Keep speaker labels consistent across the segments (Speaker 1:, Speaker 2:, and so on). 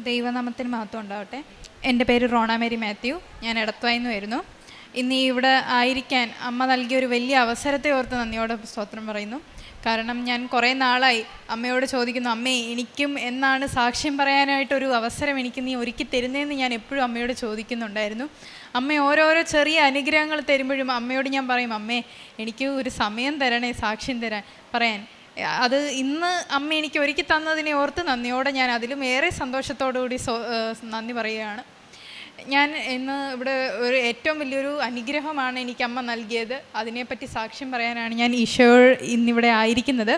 Speaker 1: ദൈവനാമത്തിന് മഹത്വം ഉണ്ടാവട്ടെ. എൻ്റെ പേര് റോണ മേരി മാത്യു. ഞാൻ എടത്വായിന്ന് വരുന്നു. ഇന്ന് ഇവിടെ ആയിരിക്കാൻ അമ്മ നൽകിയൊരു വലിയ അവസരത്തെ ഓർത്ത് നന്ദിയോടെ സ്തോത്രം പറയുന്നു. കാരണം ഞാൻ കുറേ നാളായി അമ്മയോട് ചോദിക്കുന്നു, അമ്മേ എനിക്കും എന്നാണ് സാക്ഷ്യം പറയാനായിട്ടൊരു അവസരം എനിക്ക് നീ ഒരുക്കി തരുന്നതെന്ന് ഞാൻ എപ്പോഴും അമ്മയോട് ചോദിക്കുന്നുണ്ടായിരുന്നു. അമ്മ ഓരോരോ ചെറിയ അനുഗ്രഹങ്ങൾ തരുമ്പോഴും അമ്മയോട് ഞാൻ പറയും, അമ്മേ എനിക്ക് ഒരു സമയം തരണേ സാക്ഷ്യം തരാൻ പറയാൻ. അത് ഇന്ന് അമ്മ എനിക്ക് ഒരുക്കി തന്നതിനെ ഓർത്ത് നന്ദിയോടെ ഞാൻ അതിലും ഏറെ സന്തോഷത്തോടുകൂടി നന്ദി പറയുകയാണ്. ഞാൻ ഇന്ന് ഇവിടെ ഒരു ഏറ്റവും വലിയൊരു അനുഗ്രഹമാണ് എനിക്ക് അമ്മ നൽകിയത്. അതിനെപ്പറ്റി സാക്ഷ്യം പറയാനാണ് ഞാൻ ഈശോ ഇന്നിവിടെ ആയിരിക്കുന്നത്.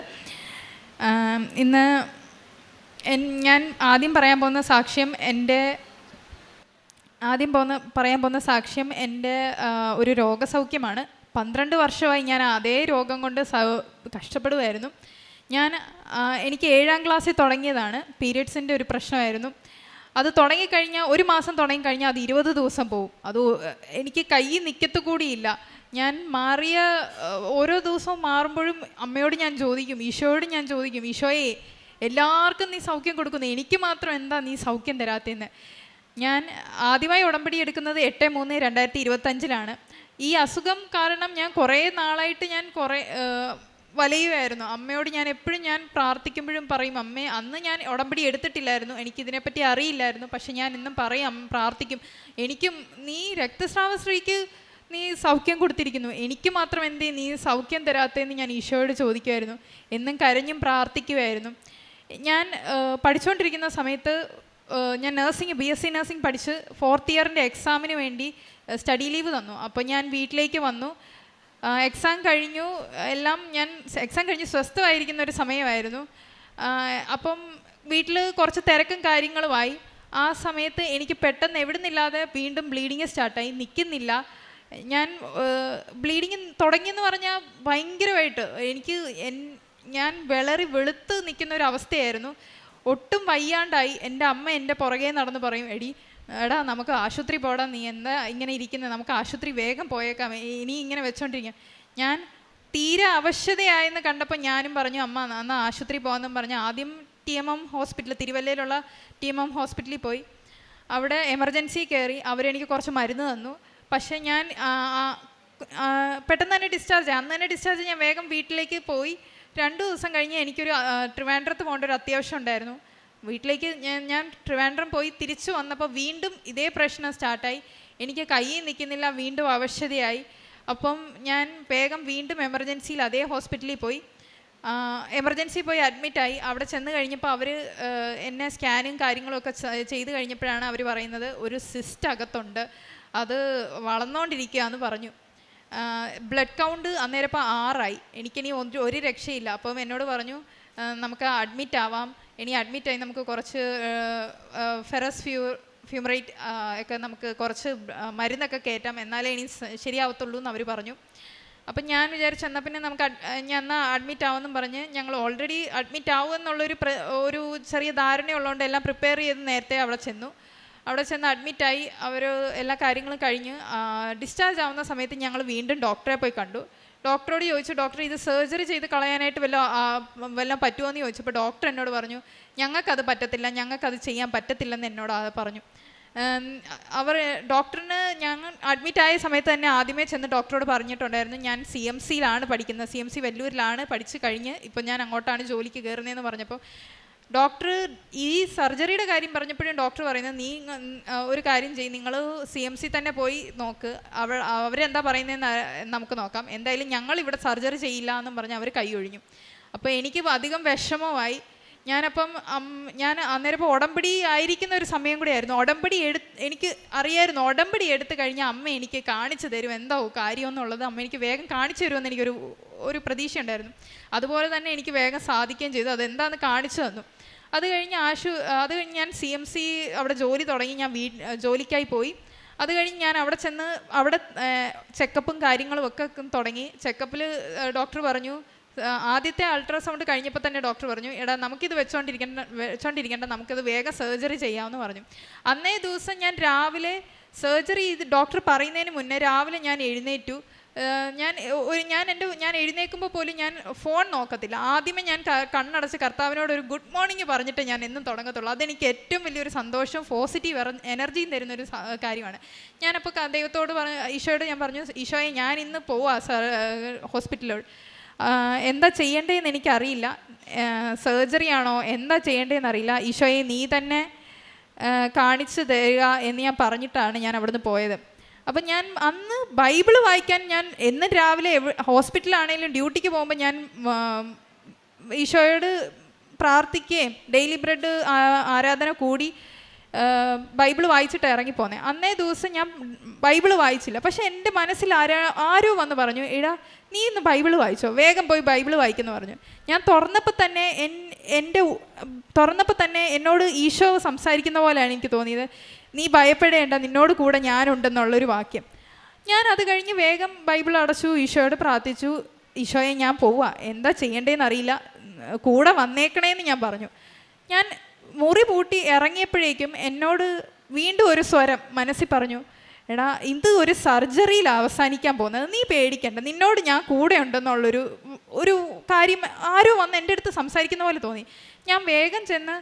Speaker 1: ഇന്ന് ഞാൻ ആദ്യം പറയാൻ പോകുന്ന സാക്ഷ്യം എൻ്റെ ഒരു രോഗസൗഖ്യമാണ്. 12 വർഷമായി ഞാൻ അതേ രോഗം കൊണ്ട് കഷ്ടപ്പെടുമായിരുന്നു. എനിക്ക് 7ാം ക്ലാസ്സിൽ തുടങ്ങിയതാണ്. പീരിയഡ്സിൻ്റെ ഒരു പ്രശ്നമായിരുന്നു. അത് തുടങ്ങിക്കഴിഞ്ഞാൽ 1 മാസം തുടങ്ങിക്കഴിഞ്ഞാൽ അത് 20 ദിവസം പോവും. അത് എനിക്ക് കൈ നിൽക്കത്തു കൂടിയില്ല. ഞാൻ മാറിയ ഓരോ ദിവസവും മാറുമ്പോഴും അമ്മയോട് ഞാൻ ചോദിക്കും, ഈശോയോട് ഞാൻ ചോദിക്കും, ഈശോയെ എല്ലാവർക്കും നീ സൗഖ്യം കൊടുക്കുന്നു, എനിക്ക് മാത്രം എന്താ നീ സൗഖ്യം തരാത്തതെന്ന്. ഞാൻ ആദ്യമായി ഉടമ്പടി എടുക്കുന്നത് 8/3/2025 ഈ അസുഖം കാരണം ഞാൻ കുറേ നാളായിട്ട് ഞാൻ വലയുമായിരുന്നു. അമ്മയോട് ഞാൻ എപ്പോഴും പ്രാർത്ഥിക്കുമ്പോഴും പറയും, അമ്മേ അന്ന് ഞാൻ ഉടമ്പടി എടുത്തിട്ടില്ലായിരുന്നു, എനിക്കിതിനെപ്പറ്റി അറിയില്ലായിരുന്നു, പക്ഷെ ഞാൻ ഇന്നും പറയും, പ്രാർത്ഥിക്കും, എനിക്കും നീ രക്തസ്രാവസ്ത്രീക്ക് നീ സൗഖ്യം കൊടുത്തിരിക്കുന്നു, എനിക്ക് മാത്രം എന്തേ നീ സൗഖ്യം തരാത്തതെന്ന് ഞാൻ ഈശോയോട് ചോദിക്കുമായിരുന്നു. എന്നും കരഞ്ഞും പ്രാർത്ഥിക്കുമായിരുന്നു. ഞാൻ പഠിച്ചുകൊണ്ടിരിക്കുന്ന സമയത്ത് ഞാൻ BSc നഴ്സിംഗ് പഠിച്ച് 4th ഇയറിൻ്റെ എക്സാമിന് വേണ്ടി സ്റ്റഡി ലീവ് തന്നു. അപ്പോൾ ഞാൻ വീട്ടിലേക്ക് വന്നു. എക്സാം കഴിഞ്ഞു. എക്സാം കഴിഞ്ഞ് സ്വസ്ഥമായിരിക്കുന്ന ഒരു സമയമായിരുന്നു. അപ്പം വീട്ടിൽ കുറച്ച് തിരക്കും കാര്യങ്ങളുമായി. ആ സമയത്ത് എനിക്ക് പെട്ടെന്ന് എവിടുന്നില്ലാതെ വീണ്ടും ബ്ലീഡിങ് സ്റ്റാർട്ടായി. നിൽക്കുന്നില്ല. ഞാൻ ബ്ലീഡിങ് തുടങ്ങിയെന്ന് പറഞ്ഞാൽ ഭയങ്കരമായിട്ട് ഞാൻ വെളുത്ത് നിൽക്കുന്ന ഒരു അവസ്ഥയായിരുന്നു. ഒട്ടും വയ്യാണ്ടായി. എൻ്റെ അമ്മ എൻ്റെ പുറകെ നടന്ന് പറയും, എടാ നമുക്ക് ആശുപത്രി പോടാം, നീ എന്താ ഇങ്ങനെ ഇരിക്കുന്നത്, നമുക്ക് ആശുപത്രി വേഗം പോയേക്കാം, ഇനി ഇങ്ങനെ വെച്ചോണ്ടിരിക്കാം. ഞാൻ തീരെ അവശതയായെന്ന് കണ്ടപ്പോൾ ഞാനും പറഞ്ഞു, അമ്മ എന്നാൽ ആശുപത്രി പോകാമെന്നും പറഞ്ഞ് ആദ്യം TMM ഹോസ്പിറ്റൽ, തിരുവല്ലയിലുള്ള TMM ഹോസ്പിറ്റലിൽ പോയി. അവിടെ എമർജൻസി കയറി. അവരെനിക്ക് കുറച്ച് മരുന്ന് തന്നു. പക്ഷേ ഞാൻ പെട്ടെന്ന് തന്നെ അന്ന് തന്നെ ഡിസ്ചാർജ് ഞാൻ വേഗം വീട്ടിലേക്ക് പോയി. 2 ദിവസം കഴിഞ്ഞ് എനിക്കൊരു ട്രിവാൻഡ്രത്ത് പോകേണ്ട ഒരു അത്യാവശ്യം ഉണ്ടായിരുന്നു. വീട്ടിലേക്ക് ഞാൻ ട്രിവാൻഡ്രം പോയി തിരിച്ചു വന്നപ്പോൾ വീണ്ടും ഇതേ പ്രശ്നം സ്റ്റാർട്ടായി. എനിക്ക് കൈ നിൽക്കുന്നില്ല, വീണ്ടും അവശതയായി. അപ്പം ഞാൻ വേഗം വീണ്ടും എമർജൻസിയിൽ അതേ ഹോസ്പിറ്റലിൽ പോയി. അഡ്മിറ്റായി. അവിടെ ചെന്ന് കഴിഞ്ഞപ്പോൾ അവർ എന്നെ സ്കാനും കാര്യങ്ങളൊക്കെ ചെയ്ത് കഴിഞ്ഞപ്പോഴാണ് അവർ പറയുന്നത്, ഒരു സിസ്റ്റ് അകത്തുണ്ട്, അത് വളർന്നുകൊണ്ടിരിക്കുകയെന്ന് പറഞ്ഞു. ബ്ലഡ് കൗണ്ട് അന്നേരം ഇപ്പോൾ 6 എനിക്കിനി ഒരു രക്ഷയില്ല. അപ്പം എന്നോട് പറഞ്ഞു, നമുക്ക് അഡ്മിറ്റ് ആവാം, ഇനി അഡ്മിറ്റായി നമുക്ക് കുറച്ച് ഫെറസ് ഫ്യൂമറേറ്റ് ഒക്കെ നമുക്ക് കുറച്ച് മരുന്നൊക്കെ കയറ്റാം, എന്നാലേ ഇനി ശരിയാവത്തുള്ളൂ എന്ന് അവർ പറഞ്ഞു. അപ്പം ഞാൻ വിചാരിച്ചു എന്നാൽ പിന്നെ ഞാൻ എന്നാൽ അഡ്മിറ്റ് ആവുമെന്നും പറഞ്ഞ് ഞങ്ങൾ ഓൾറെഡി അഡ്മിറ്റ് ആവുമെന്നുള്ളൊരു ചെറിയ ധാരണയുള്ളതുകൊണ്ട് എല്ലാം പ്രിപ്പയർ ചെയ്ത് നേരത്തെ അവിടെ ചെന്ന് അഡ്മിറ്റായി. അവർ എല്ലാ കാര്യങ്ങളും കഴിഞ്ഞ് ഡിസ്ചാർജ് ആവുന്ന സമയത്ത് ഞങ്ങൾ വീണ്ടും ഡോക്ടറെ പോയി കണ്ടു. ഡോക്ടറോട് ചോദിച്ചു, ഡോക്ടർ ഇത് സർജറി ചെയ്ത് കളയാനായിട്ട് വല്ലതും പറ്റുമോ എന്ന് ചോദിച്ചപ്പോൾ ഡോക്ടർ എന്നോട് പറഞ്ഞു, ഞങ്ങൾക്കത് പറ്റത്തില്ല, ഞങ്ങൾക്കത് ചെയ്യാൻ പറ്റത്തില്ലെന്ന് എന്നോട് പറഞ്ഞു. ഡോക്ടറിന് ഞങ്ങൾ അഡ്മിറ്റായ സമയത്ത് തന്നെ ആദ്യമേ ചെന്ന് ഡോക്ടറോട് പറഞ്ഞിട്ടുണ്ടായിരുന്നു, ഞാൻ CMCയിലാണ് പഠിക്കുന്നത്, CMC വെല്ലൂരിലാണ് പഠിച്ചു കഴിഞ്ഞ് ഇപ്പോൾ ഞാൻ അങ്ങോട്ടാണ് ജോലിക്ക് കയറുന്നതെന്ന് പറഞ്ഞപ്പോൾ ഡോക്ടർ ഈ സർജറിയുടെ കാര്യം പറഞ്ഞപ്പോഴും ഡോക്ടർ പറയുന്നത്, നീ ഒരു കാര്യം ചെയ്യും, നിങ്ങൾ CMC തന്നെ പോയി നോക്ക്, അവരെന്താ പറയുന്നതെന്ന് നമുക്ക് നോക്കാം, എന്തായാലും ഞങ്ങൾ ഇവിടെ സർജറി ചെയ്യില്ല എന്നും പറഞ്ഞ് അവർ കൈ ഒഴിഞ്ഞു. അപ്പോൾ എനിക്ക് അധികം വിഷമമായി. ഞാൻ അന്നേരം ഉടമ്പടി ആയിരിക്കുന്ന ഒരു സമയം കൂടി ആയിരുന്നു. എനിക്ക് അറിയായിരുന്നു, ഉടമ്പടി എടുത്തു കഴിഞ്ഞാൽ അമ്മ എനിക്ക് കാണിച്ചു തരും എന്താ കാര്യമെന്നുള്ളത്, അമ്മ എനിക്ക് വേഗം കാണിച്ചു തരുമെന്ന് എനിക്കൊരു പ്രതീക്ഷ ഉണ്ടായിരുന്നു. അതുപോലെ തന്നെ എനിക്ക് വേഗം സാധിക്കുകയും ചെയ്തു. അതെന്താണെന്ന് കാണിച്ചു തന്നു. അത് കഴിഞ്ഞ് ഞാൻ CMC അവിടെ ജോലി തുടങ്ങി. ഞാൻ ജോലിക്കായി പോയി. അത് കഴിഞ്ഞ് ഞാൻ അവിടെ ചെക്കപ്പും കാര്യങ്ങളും ഒക്കെ തുടങ്ങി. ചെക്കപ്പിൽ ഡോക്ടർ പറഞ്ഞു, ആദ്യത്തെ അൾട്രാസൗണ്ട് കഴിഞ്ഞപ്പോൾ തന്നെ ഡോക്ടർ പറഞ്ഞു, നമുക്കിത് വെച്ചോണ്ടിരിക്കേണ്ട, നമുക്കത് വേഗം സർജറി ചെയ്യാമെന്ന് പറഞ്ഞു. അന്നേ ദിവസം ഞാൻ രാവിലെ സർജറി ചെയ്ത് ഡോക്ടർ പറയുന്നതിന് മുന്നേ രാവിലെ ഞാൻ എഴുന്നേറ്റു. ഞാൻ എഴുന്നേൽക്കുമ്പോൾ പോലും ഞാൻ ഫോൺ നോക്കത്തില്ല. ആദ്യമേ ഞാൻ കണ്ണടച്ച് കർത്താവിനോട് ഒരു ഗുഡ് മോർണിംഗ് പറഞ്ഞിട്ട് ഞാൻ എന്നും തുടങ്ങത്തുള്ളൂ. അതെനിക്ക് ഏറ്റവും വലിയൊരു സന്തോഷവും പോസിറ്റീവ് എനർജിയും തരുന്നൊരു കാര്യമാണ്. ഞാനപ്പോൾ ദൈവത്തോട് ഈശോയോട് ഞാൻ പറഞ്ഞു, ഈശോയെ ഞാൻ ഇന്ന് പോവാ ഹോസ്പിറ്റലിലോട്ട്, എന്താ ചെയ്യേണ്ടതെന്ന് എനിക്കറിയില്ല, സർജറി ആണോ എന്താ ചെയ്യേണ്ടതെന്ന് അറിയില്ല, ഈശോയെ നീ തന്നെ കാണിച്ചു തരിക എന്ന് ഞാൻ പറഞ്ഞിട്ടാണ് ഞാൻ അവിടുന്ന് പോയത്. അപ്പം ഞാൻ അന്ന് ബൈബിള് വായിക്കാൻ ഞാൻ എന്നും രാവിലെ ഹോസ്പിറ്റലാണെങ്കിലും ഡ്യൂട്ടിക്ക് പോകുമ്പോൾ ഞാൻ ഈശോയോട് പ്രാർത്ഥിക്കുകയും ഡെയിലി ബ്രെഡ് ആരാധന കൂടി ബൈബിള് വായിച്ചിട്ട് ഇറങ്ങിപ്പോന്നെ. അന്നേ ദിവസം ഞാൻ ബൈബിള് വായിച്ചില്ല. പക്ഷെ എൻ്റെ മനസ്സിൽ ആരോ വന്ന് പറഞ്ഞു, എടാ നീ ഇന്ന് ബൈബിള് വായിച്ചോ, വേഗം പോയി ബൈബിള് വായിക്കുന്നു പറഞ്ഞു. ഞാൻ തുറന്നപ്പോൾ തന്നെ എന്നോട് ഈശോ സംസാരിക്കുന്ന പോലെയാണ് എനിക്ക് തോന്നിയത്. നീ ഭയപ്പെടേണ്ട, നിന്നോട് കൂടെ ഞാനുണ്ടെന്നുള്ളൊരു വാക്യം. ഞാൻ അത് കഴിഞ്ഞ് വേഗം ബൈബിൾ അടച്ചു, ഈശോയോട് പ്രാർത്ഥിച്ചു, ഈശോയെ ഞാൻ പോവാ, എന്താ ചെയ്യേണ്ടതെന്ന് അറിയില്ല, കൂടെ വന്നേക്കണേന്ന് ഞാൻ പറഞ്ഞു. ഞാൻ മുറി പൂട്ടി ഇറങ്ങിയപ്പോഴേക്കും എന്നോട് വീണ്ടും ഒരു സ്വരം മനസ്സിൽ പറഞ്ഞു, എടാ ഇത് ഒരു സർജറിയിൽ അവസാനിക്കാൻ പോകുന്നത്, നീ പേടിക്കണ്ട, നിന്നോട് ഞാൻ കൂടെ ഉണ്ടെന്നുള്ളൊരു കാര്യം ആരോ വന്ന് എൻ്റെ അടുത്ത് സംസാരിക്കുന്ന പോലെ തോന്നി. ഞാൻ വേഗം ചെന്ന്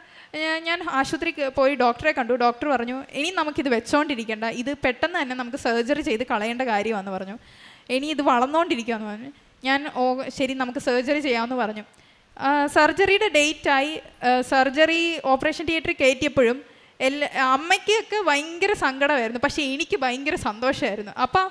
Speaker 1: ഞാൻ ആശുപത്രിക്ക് പോയി ഡോക്ടറെ കണ്ടു. ഡോക്ടർ പറഞ്ഞു, ഇനി നമുക്കിത് വെച്ചോണ്ടിരിക്കേണ്ട, ഇത് പെട്ടെന്ന് തന്നെ നമുക്ക് സർജറി ചെയ്ത് കളയേണ്ട കാര്യമാണെന്ന് പറഞ്ഞു. ഇനി ഇത് വളർന്നുകൊണ്ടിരിക്കുകയെന്ന് പറഞ്ഞു. ഞാൻ ശരി നമുക്ക് സർജറി ചെയ്യാമെന്ന് പറഞ്ഞു. സർജറിയുടെ ഡേറ്റായി. സർജറി ഓപ്പറേഷൻ തിയേറ്ററിൽ കയറ്റിയപ്പോഴും അമ്മയ്ക്കൊക്കെ ഭയങ്കര സങ്കടമായിരുന്നു, പക്ഷേ എനിക്ക് ഭയങ്കര സന്തോഷമായിരുന്നു. അപ്പം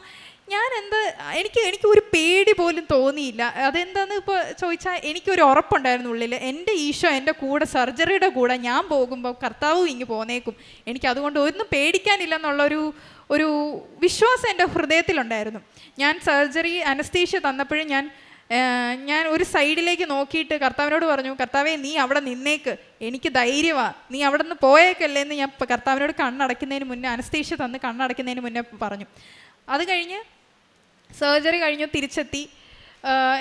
Speaker 1: എനിക്ക് ഒരു പേടി പോലും തോന്നിയില്ല. അതെന്താണെന്ന് ഇപ്പോൾ ചോദിച്ചാൽ എനിക്കൊരു ഉറപ്പുണ്ടായിരുന്നു ഉള്ളിൽ, എൻ്റെ ഈശോ എൻ്റെ കൂടെ സർജറിയുടെ കൂടെ ഞാൻ പോകുമ്പോൾ കർത്താവും ഇങ്ങ് പോന്നേക്കും, എനിക്കതുകൊണ്ട് ഒന്നും പേടിക്കാനില്ല എന്നുള്ളൊരു വിശ്വാസം എൻ്റെ ഹൃദയത്തിലുണ്ടായിരുന്നു. ഞാൻ സർജറി അനസ്തീഷ്യ തന്നപ്പോഴും ഞാൻ ഒരു സൈഡിലേക്ക് നോക്കിയിട്ട് കർത്താവിനോട് പറഞ്ഞു, കർത്താവേ നീ അവിടെ നിന്നേക്ക്, എനിക്ക് ധൈര്യമാണ്, നീ അവിടെ നിന്ന് പോയേക്കല്ലേ എന്ന് ഞാൻ കർത്താവിനോട് കണ്ണടയ്ക്കുന്നതിന് മുന്നേ, അനസ്തീഷ്യ തന്ന് കണ്ണടയ്ക്കുന്നതിന് മുന്നേ പറഞ്ഞു. അത് കഴിഞ്ഞ് സർജറി കഴിഞ്ഞു, തിരിച്ചെത്തി,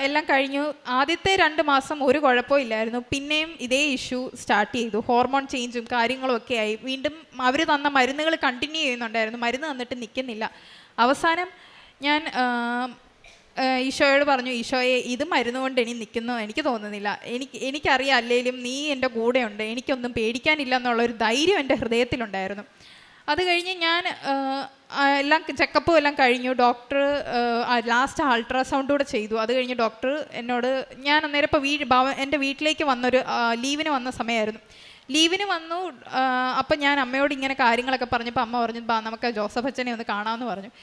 Speaker 1: എല്ലാം കഴിഞ്ഞു. ആദ്യത്തെ 2 മാസം ഒരു കുഴപ്പമില്ലായിരുന്നു. പിന്നെയും ഇതേ ഇഷ്യൂ സ്റ്റാർട്ട് ചെയ്തു. ഹോർമോൺ ചേഞ്ചും കാര്യങ്ങളും ഒക്കെ ആയി. വീണ്ടും അവർ തന്ന മരുന്നുകൾ കണ്ടിന്യൂ ചെയ്യുന്നുണ്ടായിരുന്നു, മരുന്ന് തന്നിട്ട് നിൽക്കുന്നില്ല. അവസാനം ഞാൻ ഈശോയോട് പറഞ്ഞു, ഈശോയെ ഇത് മരുന്ന് കൊണ്ട് ഇനി നിൽക്കുന്നു എനിക്ക് തോന്നുന്നില്ല, എനിക്കറിയാം അല്ലെങ്കിലും നീ എൻ്റെ കൂടെയുണ്ട്, എനിക്കൊന്നും പേടിക്കാനില്ല എന്നുള്ളൊരു ധൈര്യം എൻ്റെ ഹൃദയത്തിലുണ്ടായിരുന്നു. അത് കഴിഞ്ഞ് ഞാൻ എല്ലാം ചെക്കപ്പും എല്ലാം കഴിഞ്ഞു. ഡോക്ടർ ലാസ്റ്റ് അൾട്രാസൗണ്ട് കൂടെ ചെയ്തു. അത് കഴിഞ്ഞ് ഡോക്ടർ എന്നോട്, ഞാൻ അന്നേരം ഇപ്പോൾ എൻ്റെ വീട്ടിലേക്ക് ലീവിന് വന്ന സമയമായിരുന്നു. ലീവിന് വന്നു. അപ്പം ഞാൻ അമ്മയോട് ഇങ്ങനെ കാര്യങ്ങളൊക്കെ പറഞ്ഞപ്പോൾ അമ്മ പറഞ്ഞു, നമുക്ക് ജോസഫ് അച്ഛനെ ഒന്ന് കാണാമെന്ന് പറഞ്ഞു.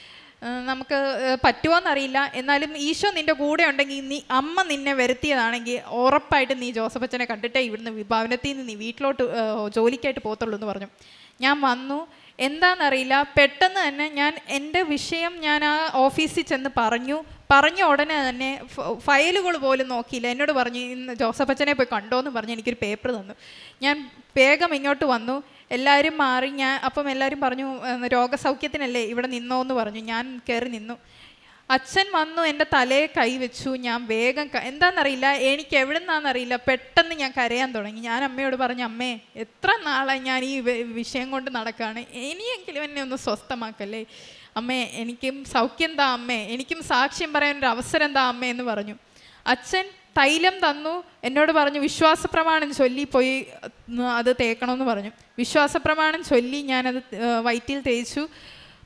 Speaker 1: നമുക്ക് പറ്റുമോയെന്നറിയില്ല, എന്നാലും ഈശോ നിൻ്റെ കൂടെ ഉണ്ടെങ്കിൽ അമ്മ നിന്നെ വരുത്തിയതാണെങ്കിൽ ഉറപ്പായിട്ട് നീ ജോസഫ് അച്ഛനെ കണ്ടിട്ടേ ഇവിടുന്ന് ഭവനത്തിൽ നിന്ന് നീ വീട്ടിലോട്ട് ജോലിക്കായിട്ട് പോകത്തുള്ളൂ എന്ന് പറഞ്ഞു. ഞാൻ വന്നു. എന്താണെന്നറിയില്ല, പെട്ടെന്ന് തന്നെ എൻ്റെ വിഷയം ഞാൻ ആ ഓഫീസിൽ ചെന്ന് പറഞ്ഞ ഉടനെ തന്നെ ഫയലുകൾ പോലും നോക്കിയില്ല. എന്നോട് പറഞ്ഞു, ഇന്ന് ജോസഫ് അച്ഛനെ പോയി കണ്ടോയെന്ന് പറഞ്ഞ് എനിക്കൊരു പേപ്പർ തന്നു. ഞാൻ വേഗം ഇങ്ങോട്ട് വന്നു. എല്ലാവരും മാറി. അപ്പം എല്ലാവരും പറഞ്ഞു, രോഗസൗഖ്യത്തിനല്ലേ ഇവിടെ നിന്നോന്ന് പറഞ്ഞു. ഞാൻ കയറി നിന്നു. അച്ഛൻ വന്നു, എൻ്റെ തലയെ കൈവച്ചു. ഞാൻ വേഗം എന്താണെന്നറിയില്ല, എനിക്ക് എവിടെ നിന്നാണെന്നറിയില്ല, പെട്ടെന്ന് ഞാൻ കരയാൻ തുടങ്ങി. ഞാൻ അമ്മയോട് പറഞ്ഞു, അമ്മേ എത്ര നാളായി ഞാൻ ഈ വിഷയം കൊണ്ട് നടക്കുകയാണ്, ഇനിയെങ്കിലും എന്നെ ഒന്ന് സ്വസ്ഥമാക്കല്ലേ അമ്മേ, എനിക്കും സൗഖ്യം താ അമ്മേ, എനിക്കും സാക്ഷ്യം പറയാനൊരു അവസരം താ അമ്മേ എന്ന് പറഞ്ഞു. അച്ഛൻ തൈലം തന്നു. എന്നോട് പറഞ്ഞു, വിശ്വാസപ്രമാണം ചൊല്ലി പോയി അത് തേക്കണമെന്ന് പറഞ്ഞു. വിശ്വാസപ്രമാണം ചൊല്ലി ഞാനത് വയറ്റിൽ തേച്ചു.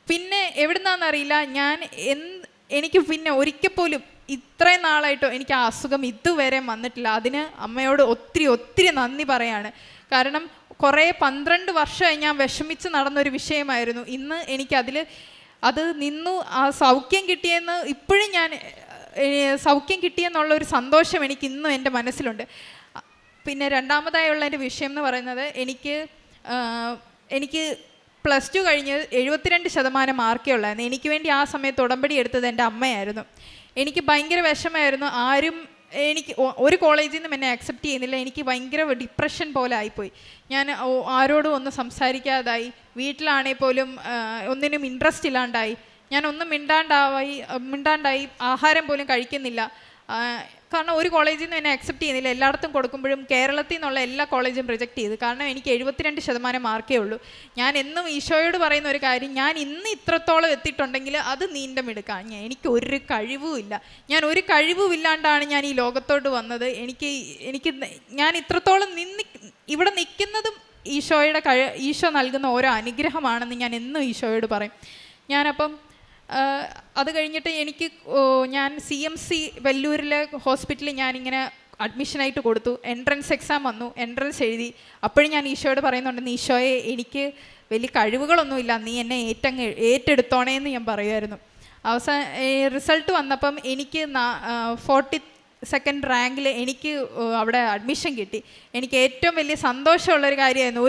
Speaker 1: പിന്നെ എവിടുന്നാണെന്നറിയില്ല, എനിക്ക് പിന്നെ ഒരിക്കൽ പോലും ഇത്രയും നാളായിട്ടോ എനിക്ക് ആ അസുഖം ഇതുവരെ വന്നിട്ടില്ല. അതിന് അമ്മയോട് ഒത്തിരി നന്ദി പറയാണ്. കാരണം 12 വർഷമായി ഞാൻ വിഷമിച്ച് നടന്നൊരു വിഷയമായിരുന്നു. ഇന്ന് അത് നിന്നു. ആ സൗഖ്യം കിട്ടിയെന്ന് ഇപ്പോഴും സൗഖ്യം കിട്ടിയെന്നുള്ളൊരു സന്തോഷം എനിക്ക് ഇന്നും എൻ്റെ മനസ്സിലുണ്ട്. പിന്നെ രണ്ടാമതായുള്ള എൻ്റെ വിഷയം എന്ന് പറയുന്നത്, എനിക്ക് +2 കഴിഞ്ഞ് 72% മാർക്കേ ഉള്ളായിരുന്നു. എനിക്ക് വേണ്ടി ആ സമയത്ത് ഉടമ്പടി എടുത്തത് എൻ്റെ അമ്മയായിരുന്നു. എനിക്ക് ഭയങ്കര വിഷമമായിരുന്നു. എനിക്ക് ഒരു കോളേജിൽ നിന്നും എന്നെ അക്സെപ്റ്റ് ചെയ്യുന്നില്ല. എനിക്ക് ഭയങ്കര ഡിപ്രഷൻ പോലെ ആയിപ്പോയി. ഞാൻ ആരോടും ഒന്നും സംസാരിക്കാതായി. വീട്ടിലാണെങ്കിൽ പോലും ഒന്നിനും ഇൻട്രസ്റ്റ് ഇല്ലാണ്ടായി. ഞാൻ ഒന്നും മിണ്ടാണ്ടായി. ആഹാരം പോലും കഴിക്കുന്നില്ല. കാരണം ഒരു കോളേജിൽ നിന്ന് എന്നെ അക്സെപ്റ്റ് ചെയ്യുന്നില്ല. എല്ലായിടത്തും കൊടുക്കുമ്പോഴും കേരളത്തിൽ നിന്നുള്ള എല്ലാ കോളേജും റിജക്റ്റ് ചെയ്തു. കാരണം എനിക്ക് 72% മാർക്കേ ഉള്ളൂ. ഞാൻ എന്നും ഈശോയോട് പറയുന്ന ഒരു കാര്യം, ഞാൻ ഇന്ന് ഇത്രത്തോളം എത്തിയിട്ടുണ്ടെങ്കിൽ അത് നീണ്ട മിടുക്കാം. എനിക്ക് ഒരു കഴിവുമില്ല. ഞാൻ ഒരു കഴിവുമില്ലാണ്ടാണ് ഞാൻ ഈ ലോകത്തോട്ട് വന്നത്. ഞാൻ ഇത്രത്തോളം ഇവിടെ നിൽക്കുന്നതും ഈശോ നൽകുന്ന ഓരോ അനുഗ്രഹമാണെന്ന് ഞാൻ എന്നും ഈശോയോട് പറയും. ഞാനപ്പം അത് കഴിഞ്ഞിട്ട് ഞാൻ CMC വെല്ലൂരിലെ ഹോസ്പിറ്റലിൽ ഞാനിങ്ങനെ അഡ്മിഷനായിട്ട് കൊടുത്തു. എൻട്രൻസ് എക്സാം വന്നു, എൻട്രൻസ് എഴുതി. അപ്പോഴും ഞാൻ ഈശോയോട് പറയുന്നുണ്ട്, ഈശോയെ എനിക്ക് വലിയ കഴിവുകളൊന്നുമില്ല, നീ എന്നെ ഏറ്റെടുത്തോണേന്ന് ഞാൻ പറയുമായിരുന്നു. റിസൾട്ട് വന്നപ്പം എനിക്ക് 42nd റാങ്കിൽ എനിക്ക് അവിടെ അഡ്മിഷൻ കിട്ടി. എനിക്ക് ഏറ്റവും വലിയ സന്തോഷമുള്ളൊരു കാര്യമായിരുന്നു.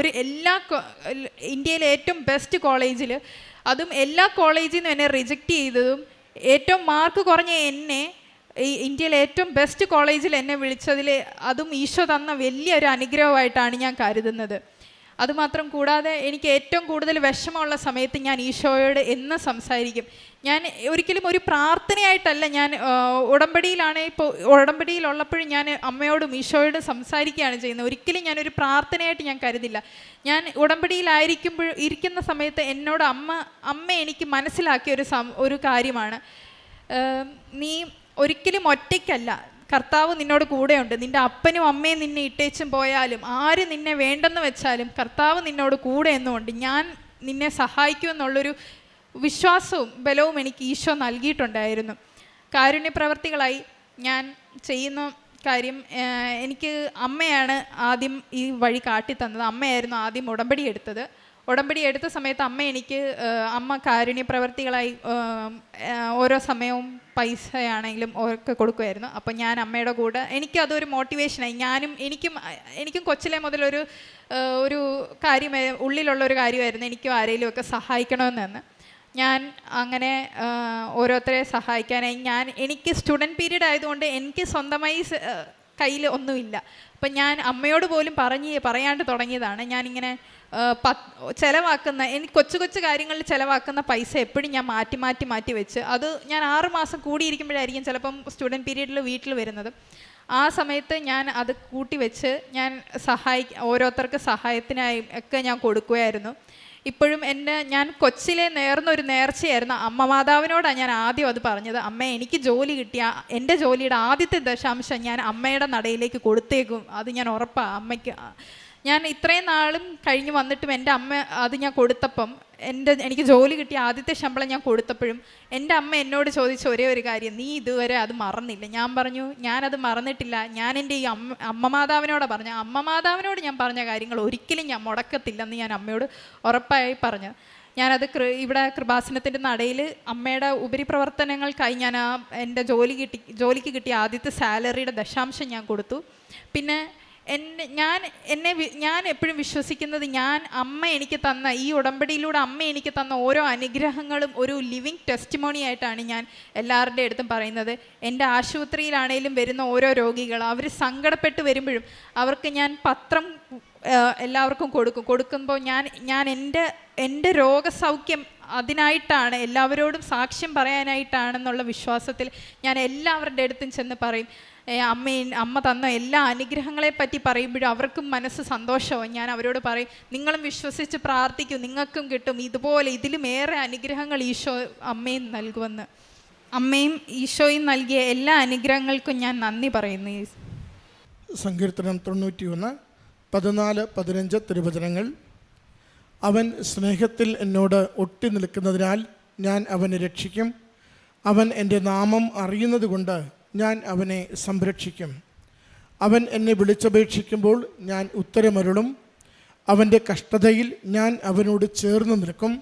Speaker 1: ഇന്ത്യയിലെ ഏറ്റവും ബെസ്റ്റ് കോളേജിൽ, അതും എല്ലാ കോളേജിൽ നിന്നും എന്നെ റിജക്റ്റ് ചെയ്തതും ഏറ്റവും മാർക്ക് കുറഞ്ഞ എന്നെ ഇന്ത്യയിലെ ഏറ്റവും ബെസ്റ്റ് കോളേജിൽ എന്നെ വിളിച്ചതിൽ അതും ഈശോ തന്ന വലിയൊരു അനുഗ്രഹമായിട്ടാണ് ഞാൻ കരുതുന്നത്. അതുമാത്രം കൂടാതെ എനിക്ക് ഏറ്റവും കൂടുതൽ വിഷമമുള്ള സമയത്ത് ഞാൻ ഈശോയോട് എന്ന് സംസാരിക്കും. ഞാൻ ഒരിക്കലും ഒരു പ്രാർത്ഥനയായിട്ടല്ല, ഞാൻ ഉടമ്പടിയിലുള്ളപ്പോഴും ഞാൻ അമ്മയോടും ഈശോയോടും സംസാരിക്കുകയാണ് ചെയ്യുന്നത്. ഒരിക്കലും ഞാനൊരു പ്രാർത്ഥനയായിട്ട് ഞാൻ കരുതില്ല. ഞാൻ ഇരിക്കുന്ന സമയത്ത് എന്നോട് അമ്മ എനിക്ക് മനസ്സിലാക്കിയ ഒരു കാര്യമാണ്, നീ ഒരിക്കലും ഒറ്റയ്ക്കല്ല, കർത്താവ് നിന്നോട് കൂടെയുണ്ട്. നിൻ്റെ അപ്പനും അമ്മയും നിന്നെ ഇട്ടേച്ചും പോയാലും, ആര് നിന്നെ വേണ്ടെന്ന് വെച്ചാലും കർത്താവ് നിന്നോട് കൂടെ എന്നുകൊണ്ട് ഞാൻ നിന്നെ സഹായിക്കുമെന്നുള്ളൊരു വിശ്വാസവും ബലവും എനിക്ക് ഈശോ നൽകിയിട്ടുണ്ടായിരുന്നു. കാരുണ്യപ്രവർത്തികളായി ഞാൻ ചെയ്യുന്ന കാര്യം, എനിക്ക് അമ്മയാണ് ആദ്യം ഈ വഴി കാട്ടിത്തന്നത്. അമ്മയായിരുന്നു ആദ്യം ഉടമ്പടി എടുത്ത സമയത്ത് അമ്മ കാരുണ്യപ്രവർത്തികളായി ഓരോ സമയവും പൈസയാണെങ്കിലും ഒക്കെ കൊടുക്കുമായിരുന്നു. അപ്പം ഞാൻ അമ്മയുടെ കൂടെ, എനിക്കതൊരു മോട്ടിവേഷനായി. എനിക്കും കൊച്ചിലെ മുതലൊരു ഉള്ളിലുള്ളൊരു കാര്യമായിരുന്നു, എനിക്കും ആരെങ്കിലും ഒക്കെ സഹായിക്കണമെന്ന്. ഞാൻ അങ്ങനെ ഓരോരുത്തരെ സഹായിക്കാനായി എനിക്ക് സ്റ്റുഡൻറ്റ് പീരീഡ് ആയതുകൊണ്ട് എനിക്ക് സ്വന്തമായി കയ്യിൽ ഒന്നുമില്ല. അപ്പം ഞാൻ അമ്മയോട് പോലും പറയാണ്ട് തുടങ്ങിയതാണ്. ഞാനിങ്ങനെ ചിലവാക്കുന്ന കൊച്ചു കാര്യങ്ങളിൽ ചിലവാക്കുന്ന പൈസ എപ്പോഴും ഞാൻ മാറ്റി വെച്ച്, അത് ഞാൻ 6 മാസം കൂടിയിരിക്കുമ്പോഴായിരിക്കും ചിലപ്പം സ്റ്റുഡൻറ്റ് പീരീഡിൽ വീട്ടിൽ വരുന്നത്. ആ സമയത്ത് ഞാൻ അത് കൂട്ടി വെച്ച് ഞാൻ ഓരോരുത്തർക്ക് സഹായത്തിനായി ഒക്കെ ഞാൻ കൊടുക്കുമായിരുന്നു. ഇപ്പോഴും ഞാൻ കൊച്ചിലെ നേർന്നൊരു നേർച്ചയായിരുന്നു. അമ്മ മാതാവിനോടാണ് ഞാൻ ആദ്യം അത് പറഞ്ഞത്, അമ്മ എനിക്ക് ജോലി കിട്ടിയ എൻ്റെ ജോലിയുടെ ആദ്യത്തെ ദശാംശം ഞാൻ അമ്മയുടെ നടയിലേക്ക് കൊടുത്തേക്കും, അത് ഞാൻ ഉറപ്പാണ് അമ്മയ്ക്ക്. ഞാൻ ഇത്രയും നാളും കഴിഞ്ഞ് വന്നിട്ടും എൻ്റെ അമ്മ അത് ഞാൻ കൊടുത്തപ്പം, എനിക്ക് ജോലി കിട്ടിയ ആദ്യത്തെ ശമ്പളം ഞാൻ കൊടുത്തപ്പോഴും എൻ്റെ അമ്മ എന്നോട് ചോദിച്ച ഒരേ ഒരു കാര്യം, നീ ഇതുവരെ അത് മറന്നില്ല. ഞാൻ പറഞ്ഞു, ഞാനത് മറന്നിട്ടില്ല. ഞാൻ എൻ്റെ ഈ അമ്മ മാതാവിനോട് ഞാൻ പറഞ്ഞ കാര്യങ്ങൾ ഒരിക്കലും ഞാൻ മുടക്കത്തില്ലെന്ന് ഞാൻ അമ്മയോട് ഉറപ്പായി പറഞ്ഞു. ഞാനത് ഇവിടെ കൃപാസനത്തിൻ്റെ നടയിൽ അമ്മയുടെ ഉപരിപ്രവർത്തനങ്ങൾക്കായി ഞാൻ എൻ്റെ ജോലിക്ക് കിട്ടിയ ആദ്യത്തെ സാലറിയുടെ ദശാംശം ഞാൻ കൊടുത്തു. പിന്നെ ഞാൻ എപ്പോഴും വിശ്വസിക്കുന്നത്, അമ്മ എനിക്ക് തന്ന ഈ ഉടമ്പടിയിലൂടെ അമ്മ എനിക്ക് തന്ന ഓരോ അനുഗ്രഹങ്ങളും ഒരു ലിവിങ് ടെസ്റ്റിമോണി ആയിട്ടാണ് ഞാൻ എല്ലാവരുടെ അടുത്തും പറയുന്നത്. എൻ്റെ ആശുപത്രിയിലാണേലും വരുന്ന ഓരോ രോഗികൾ, അവർ സങ്കടപ്പെട്ട് വരുമ്പോഴും അവർക്ക് ഞാൻ പത്രം എല്ലാവർക്കും കൊടുക്കുമ്പോൾ ഞാൻ എൻ്റെ രോഗസൗഖ്യം അതിനായിട്ടാണ്, എല്ലാവരോടും സാക്ഷ്യം പറയാനായിട്ടാണെന്നുള്ള വിശ്വാസത്തിൽ ഞാൻ എല്ലാവരുടെ അടുത്തും ചെന്ന് പറയും. അമ്മ തന്ന എല്ലാ അനുഗ്രഹങ്ങളെ പറ്റി പറയുമ്പോഴും അവർക്കും മനസ്സ് സന്തോഷവും. ഞാൻ അവരോട് പറയും, നിങ്ങളും വിശ്വസിച്ച് പ്രാർത്ഥിക്കൂ, നിങ്ങൾക്കും കിട്ടും ഇതുപോലെ ഇതിലുമേറെ അനുഗ്രഹങ്ങൾ ഈശോ അമ്മയും നൽകുമെന്ന്. അമ്മയും ഈശോയും നൽകിയ എല്ലാ അനുഗ്രഹങ്ങൾക്കും ഞാൻ നന്ദി പറയുന്നു.
Speaker 2: സങ്കീർത്തനം 91 14, 15 തിരുവചനങ്ങൾ. അവൻ സ്നേഹത്തിൽ എന്നോട് ഒട്ടി നിൽക്കുന്നതിനാൽ ഞാൻ അവനെ രക്ഷിക്കും. അവൻ എൻ്റെ നാമം അറിയുന്നത് കൊണ്ട് ഞാൻ അവനെ സംരക്ഷിക്കും. അവൻ എന്നെ വിളിച്ചപേക്ഷിക്കുമ്പോൾ ഞാൻ ഉത്തരമരുളും. അവൻ്റെ കഷ്ടതയിൽ ഞാൻ അവനോട് ചേർന്ന് നിൽക്കും.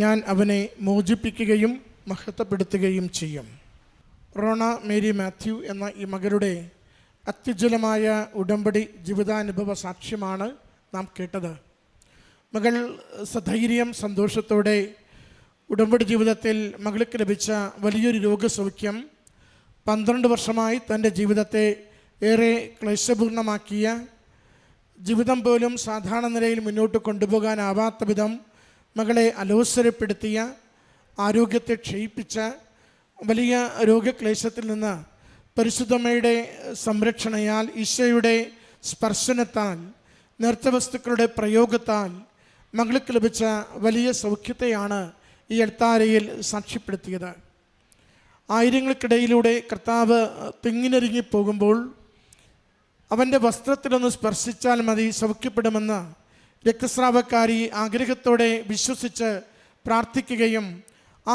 Speaker 2: ഞാൻ അവനെ മോചിപ്പിക്കുകയും മഹത്വപ്പെടുത്തുകയും ചെയ്യും. റോണ മേരി മാത്യു എന്ന ഈ മകളുടെ അത്യുജ്വലമായ ഉടമ്പടി ജീവിതാനുഭവ സാക്ഷ്യമാണ് നാം കേട്ടത്. മകൾ സധൈര്യം സന്തോഷത്തോടെ ഉടമ്പടി ജീവിതത്തിൽ മകൾക്ക് ലഭിച്ച വലിയൊരു രോഗസൗഖ്യം 12 വർഷമായി തൻ്റെ ജീവിതത്തെ ഏറെ ക്ലേശപൂർണമാക്കിയ, ജീവിതം പോലും സാധാരണ നിലയിൽ മുന്നോട്ട് കൊണ്ടുപോകാനാവാത്ത വിധം മകളെ അലോസരപ്പെടുത്തിയ, ആരോഗ്യത്തെ ക്ഷയിപ്പിച്ച വലിയ രോഗക്ലേശത്തിൽ നിന്ന് പരിശുദ്ധമ്മയുടെ സംരക്ഷണയാൽ, ഈശോയുടെ സ്പർശനത്താൽ, നേർച്ചവസ്തുക്കളുടെ പ്രയോഗത്താൽ മകൾക്ക് ലഭിച്ച വലിയ സൗഖ്യത്തെയാണ് ഈ എൽത്താരയിൽ സാക്ഷ്യപ്പെടുത്തിയത്. ആയിരങ്ങൾക്കിടയിലൂടെ കർത്താവ് തിങ്ങിനൊരുങ്ങി പോകുമ്പോൾ അവൻ്റെ വസ്ത്രത്തിലൊന്ന് സ്പർശിച്ചാൽ മതി സൗഖ്യപ്പെടുമെന്ന് രക്തസ്രാവക്കാരി ആഗ്രഹത്തോടെ വിശ്വസിച്ച് പ്രാർത്ഥിക്കുകയും ആ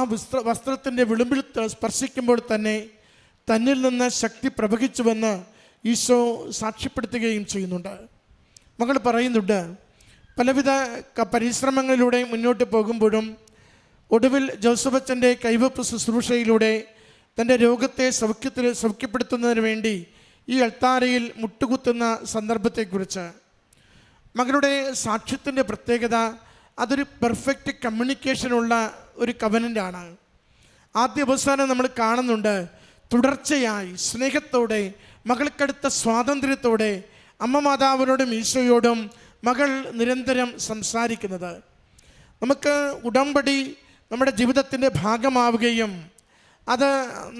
Speaker 2: വസ്ത്രത്തിൻ്റെ വിളിമ്പിൽ സ്പർശിക്കുമ്പോൾ തന്നെ തന്നിൽ നിന്ന് ശക്തി പ്രവഹിച്ചുവെന്ന് ഈശോ സാക്ഷ്യപ്പെടുത്തുകയും ചെയ്യുന്നുണ്ട്. മകൾ പറയുന്നുണ്ട്, പലവിധ പരിശ്രമങ്ങളിലൂടെ മുന്നോട്ട് പോകുമ്പോഴും ഒടുവിൽ ജോസഫ് അച്ഛൻ്റെ കൈവപ്പ് ശുശ്രൂഷയിലൂടെ തൻ്റെ രോഗത്തെ സൗഖ്യപ്പെടുത്തുന്നതിന് വേണ്ടി ഈ അൾത്താരയിൽ മുട്ടുകുത്തുന്ന സന്ദർഭത്തെക്കുറിച്ച് മകളുടെ സാക്ഷ്യത്തിൻ്റെ പ്രത്യേകത അതൊരു പെർഫെക്റ്റ് കമ്മ്യൂണിക്കേഷനുള്ള ഒരു കവനൻ്റാണ്. ആദ്യ അവസാനം നമ്മൾ കാണുന്നുണ്ട്, തുടർച്ചയായി സ്നേഹത്തോടെ മകൾക്കടുത്ത സ്വാതന്ത്ര്യത്തോടെ അമ്മ മാതാവിനോടും ഈശോയോടും മകൾ നിരന്തരം സംസാരിക്കുന്നത്. നമുക്ക് ഉടമ്പടി നമ്മുടെ ജീവിതത്തിൻ്റെ ഭാഗമാവുകയും അത്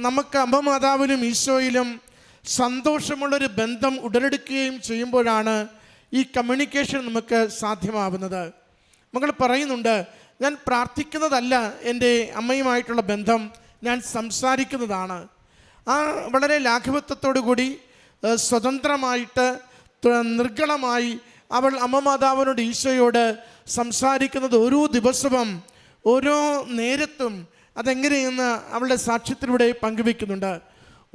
Speaker 2: നമുക്ക് അമ്മ മാതാവിനും ഈശോയിലും സന്തോഷമുള്ളൊരു ബന്ധം ഉടലെടുക്കുകയും ചെയ്യുമ്പോഴാണ് ഈ കമ്മ്യൂണിക്കേഷൻ നമുക്ക് സാധ്യമാവുന്നത്. മകൾ പറയുന്നുണ്ട്, ഞാൻ പ്രാർത്ഥിക്കുന്നതല്ല എൻ്റെ അമ്മയുമായിട്ടുള്ള ബന്ധം, ഞാൻ സംസാരിക്കുന്നതാണ്. ആ വളരെ ലാഘവത്വത്തോടു കൂടി സ്വതന്ത്രമായിട്ട് നിർഗളമായി അവൾ അമ്മ മാതാവിനോട് ഈശോയോട് സംസാരിക്കുന്നത് ഓരോ ദിവസവും ഓരോ നേരത്തും അതെങ്ങനെയെന്ന് അവളുടെ സാക്ഷ്യത്തിലൂടെ പങ്കുവെക്കുന്നുണ്ട്.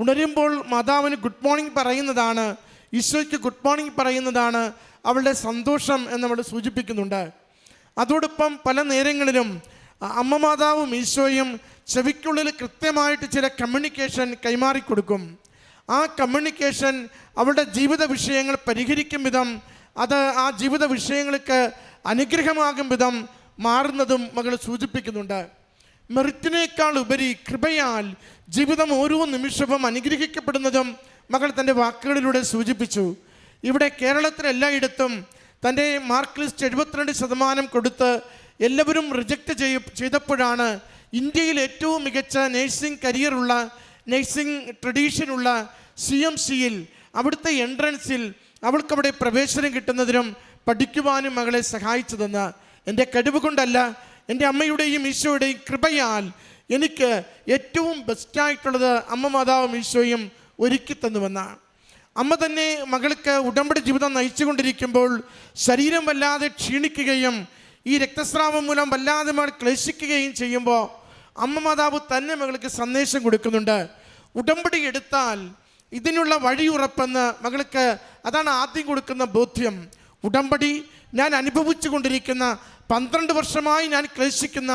Speaker 2: ഉണരുമ്പോൾ മാതാവിന് ഗുഡ് മോർണിംഗ് പറയുന്നതാണ്, ഈശോയ്ക്ക് ഗുഡ് മോർണിംഗ് പറയുന്നതാണ് അവളുടെ സന്തോഷം എന്നവൾ സൂചിപ്പിക്കുന്നുണ്ട്. അതോടൊപ്പം പല നേരങ്ങളിലും അമ്മ മാതാവും ഈശോയും ചെവിക്കുള്ളിൽ കൃത്യമായിട്ട് ചില കമ്മ്യൂണിക്കേഷൻ കൈമാറിക്കൊടുക്കും. ആ കമ്മ്യൂണിക്കേഷൻ അവളുടെ ജീവിത വിഷയങ്ങൾ പരിഹരിക്കും വിധം, അത് ആ ജീവിത വിഷയങ്ങൾക്ക് അനുഗ്രഹമാകും വിധം മാറുന്നതും മകൾ സൂചിപ്പിക്കുന്നുണ്ട്. മെറിറ്റിനേക്കാൾ ഉപരി കൃപയാൽ ജീവിതം ഓരോ നിമിഷവും അനുഗ്രഹിക്കപ്പെടുന്നതും മകൾ തൻ്റെ വാക്കുകളിലൂടെ സൂചിപ്പിച്ചു. ഇവിടെ കേരളത്തിലെല്ലായിടത്തും തൻ്റെ മാർക്ക് ലിസ്റ്റ് 72% കൊടുത്ത് എല്ലാവരും റിജക്റ്റ് ചെയ്തപ്പോഴാണ് ഇന്ത്യയിൽ ഏറ്റവും മികച്ച നേഴ്സിംഗ് കരിയറുള്ള, നേഴ്സിംഗ് ട്രഡീഷനുള്ള CMCയിൽ അവിടുത്തെ എൻട്രൻസിൽ അവൾക്കവിടെ പ്രവേശനം കിട്ടുന്നതിനും പഠിക്കുവാനും മകളെ സഹായിച്ചതെന്ന്. എൻ്റെ കഴിവ് കൊണ്ടല്ല, എൻ്റെ അമ്മയുടെയും ഈശോയുടെയും കൃപയാൽ എനിക്ക് ഏറ്റവും ബെസ്റ്റായിട്ടുള്ളത് അമ്മ മാതാവും ഈശോയും ഒരുക്കി തന്നുവെന്നാണ്. അമ്മ തന്നെ മകൾക്ക് ഉടമ്പടി ജീവിതം നയിച്ചുകൊണ്ടിരിക്കുമ്പോൾ ശരീരം വല്ലാതെ ക്ഷീണിക്കുകയും ഈ രക്തസ്രാവം മൂലം വല്ലാതെ മകൾ ക്ലേശിക്കുകയും ചെയ്യുമ്പോൾ അമ്മ മാതാവ് തന്നെ മകൾക്ക് സന്ദേശം കൊടുക്കുന്നുണ്ട്. ഉടമ്പടി എടുത്താൽ ഇതിനുള്ള വഴിയുറപ്പെന്ന് മകൾക്ക് അതാണ് ആദ്യം കൊടുക്കുന്ന ബോധ്യം. ഉടമ്പടി ഞാൻ അനുഭവിച്ചു കൊണ്ടിരിക്കുന്ന 12 വർഷമായി ഞാൻ ക്ലേശിക്കുന്ന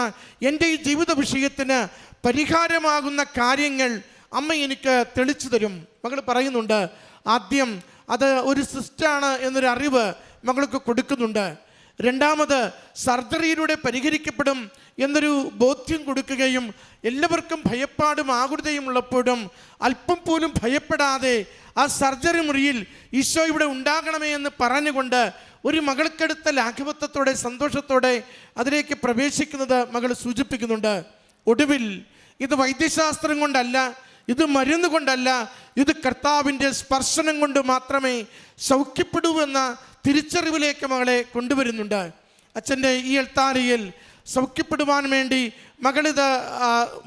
Speaker 2: എൻ്റെ ഈ ജീവിത വിഷയത്തിന് പരിഹാരമാകുന്ന കാര്യങ്ങൾ അമ്മ എനിക്ക് തെളിച്ചു തരും. മകൾ പറയുന്നുണ്ട്, ആദ്യം അത് ഒരു സിസ്റ്റാണ് എന്നൊരു അറിവ് മകൾക്ക് കൊടുക്കുന്നുണ്ട്. രണ്ടാമത് സർജറിയിലൂടെ പരിഹരിക്കപ്പെടും എന്നൊരു ബോധ്യം കൊടുക്കുകയും എല്ലാവർക്കും ഭയപ്പാടും ആകുലതയും ഉള്ളപ്പോഴും അല്പം പോലും ഭയപ്പെടാതെ ആ സർജറി മുറിയിൽ ഈശോ ഇവിടെ ഉണ്ടാകണമേ എന്ന് പറഞ്ഞുകൊണ്ട് ഒരു മകൾക്കെടുത്ത ലാഘവത്വത്തോടെ സന്തോഷത്തോടെ അതിലേക്ക് പ്രവേശിക്കുന്നത് മകൾ സൂചിപ്പിക്കുന്നുണ്ട്. ഒടുവിൽ ഇത് വൈദ്യശാസ്ത്രം കൊണ്ടല്ല, ഇത് മരുന്ന് കൊണ്ടല്ല, ഇത് കർത്താവിൻ്റെ സ്പർശനം കൊണ്ട് മാത്രമേ സൗഖ്യപ്പെടൂ എന്ന തിരിച്ചറിവിലേക്ക് മകളെ കൊണ്ടുവരുന്നുണ്ട്. അച്ഛൻ്റെ ഈ എൽത്താരയിൽ സൗഖ്യപ്പെടുവാൻ വേണ്ടി മകളിത്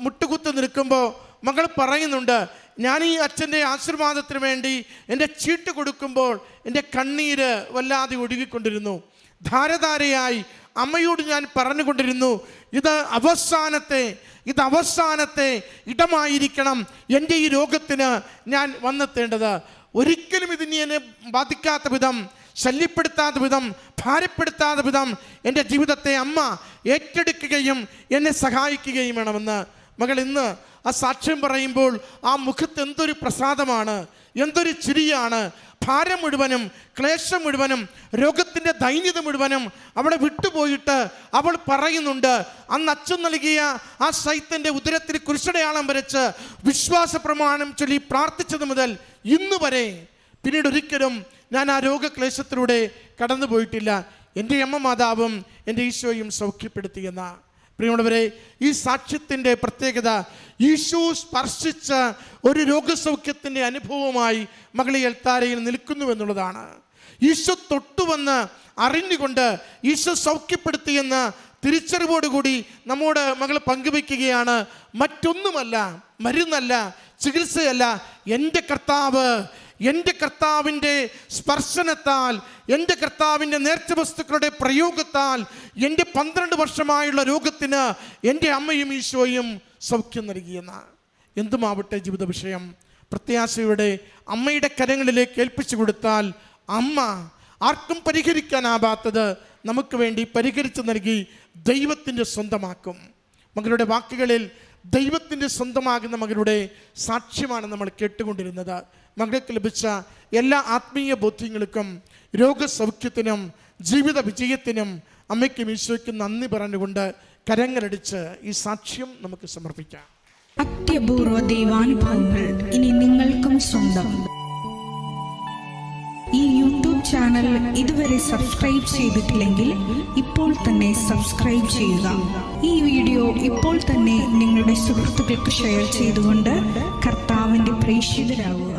Speaker 2: മുട്ടുകുത്ത് നിൽക്കുമ്പോൾ മകൾ പറയുന്നുണ്ട്, ഞാൻ ഈ അച്ഛൻ്റെ ആശീർവാദത്തിന് വേണ്ടി എൻ്റെ ചീട്ട് കൊടുക്കുമ്പോൾ എൻ്റെ കണ്ണീര് വല്ലാതെ ഒഴുകിക്കൊണ്ടിരുന്നു. ധാരധാരയായി അമ്മയോട് ഞാൻ പറഞ്ഞുകൊണ്ടിരുന്നു, ഇത് അവസാനത്തെ ഇടമായിരിക്കണം എൻ്റെ ഈ രോഗത്തിന് ഞാൻ വന്നെത്തേണ്ടത്. ഒരിക്കലും ഇതിനി എന്നെ ബാധിക്കാത്ത വിധം, ശല്യപ്പെടുത്താത്ത വിധം, ഭാരപ്പെടുത്താത്ത വിധം എൻ്റെ ജീവിതത്തെ അമ്മ ഏറ്റെടുക്കുകയും എന്നെ സഹായിക്കുകയും വേണമെന്ന് മകൾ ഇന്ന് ആ സാക്ഷ്യം പറയുമ്പോൾ ആ മുഖത്ത് എന്തൊരു പ്രസാദമാണ്, എന്തൊരു ചിരിയാണ്. ഭാരം മുഴുവനും, ക്ലേശം മുഴുവനും, രോഗത്തിൻ്റെ ദൈന്യത മുഴുവനും അവളെ വിട്ടുപോയിട്ട് അവൾ പറയുന്നുണ്ട്, അന്ന് അച്ഛൻ നൽകിയ ആ സൈത്തൻ്റെ ഉദരത്തിൽ കുരിശടയാളം വരച്ച് വിശ്വാസ പ്രമാണം ചൊല്ലി പ്രാർത്ഥിച്ചത് മുതൽ ഇന്ന് വരെ പിന്നീട് ഒരിക്കലും ഞാൻ ആ രോഗക്ലേശത്തിലൂടെ കടന്നു പോയിട്ടില്ല. എൻ്റെ അമ്മ മാതാവും എൻ്റെ ഈശോയും സൗഖ്യപ്പെടുത്തിയെന്ന പ്രിയമുള്ളവരെ, ഈ സാക്ഷ്യത്തിൻ്റെ പ്രത്യേകത ഈശോ സ്പർശിച്ച ഒരു രോഗസൗഖ്യത്തിൻ്റെ അനുഭവമായി മകൾ ഈ എൽത്താരയിൽ നിൽക്കുന്നു എന്നുള്ളതാണ്. ഈശോ തൊട്ടുവന്ന് അറിഞ്ഞുകൊണ്ട് ഈശോ സൗഖ്യപ്പെടുത്തിയെന്ന് തിരിച്ചറിവോടുകൂടി നമ്മോട് മകൾ പങ്കുവയ്ക്കുകയാണ്. മറ്റൊന്നുമല്ല, മരുന്നല്ല, ചികിത്സയല്ല, എൻ്റെ കർത്താവ്, എൻ്റെ കർത്താവിൻ്റെ സ്പർശനത്താൽ, എൻ്റെ കർത്താവിൻ്റെ നേർച്ച വസ്തുക്കളുടെ പ്രയോഗത്താൽ എൻ്റെ 12 വർഷമായുള്ള രോഗത്തിന് എൻ്റെ അമ്മയും ഈശോയും സൗഖ്യം നൽകിയെന്ന. എന്തുമാവട്ടെ ജീവിത വിഷയം, പ്രത്യാശയുടെ അമ്മയുടെ കരങ്ങളിലേക്ക് ഏൽപ്പിച്ചു കൊടുത്താൽ അമ്മ ആർക്കും പരിഹരിക്കാനാവാത്തത് നമുക്ക് വേണ്ടി പരിഹരിച്ചു നൽകി ദൈവത്തിൻ്റെ സ്വന്തമാക്കും. മകളുടെ വാക്കുകളിൽ ദൈവത്തിൻ്റെ സ്വന്തമാകുന്ന മകളുടെ സാക്ഷ്യമാണ് നമ്മൾ കേട്ടുകൊണ്ടിരുന്നത്. മകൾക്ക് ലഭിച്ച എല്ലാ ആത്മീയ ബോധ്യങ്ങൾക്കും രോഗസൗഖ്യത്തിനും ജീവിത വിജയത്തിനും അമ്മയ്ക്കും ഈശോയ്ക്കും നന്ദി പറഞ്ഞുകൊണ്ട് കരങ്ങളടിച്ച് ഈ സാക്ഷ്യം നമുക്ക് സമർപ്പിക്കാം.
Speaker 3: അത്യപൂർവ ദൈവാനുഭവങ്ങൾ ഇനി നിങ്ങൾക്കും സ്വന്തം. ഈ യൂട്യൂബ് ചാനൽ ഇതുവരെ സബ്സ്ക്രൈബ് ചെയ്തിട്ടില്ലെങ്കിൽ ഇപ്പോൾ തന്നെ സബ്സ്ക്രൈബ് ചെയ്യുക. ഈ വീഡിയോ ഇപ്പോൾ തന്നെ നിങ്ങളുടെ സുഹൃത്തുക്കൾക്ക് ഷെയർ ചെയ്തുകൊണ്ട് കർത്താവിൻ്റെ പ്രേക്ഷിതരാകുക.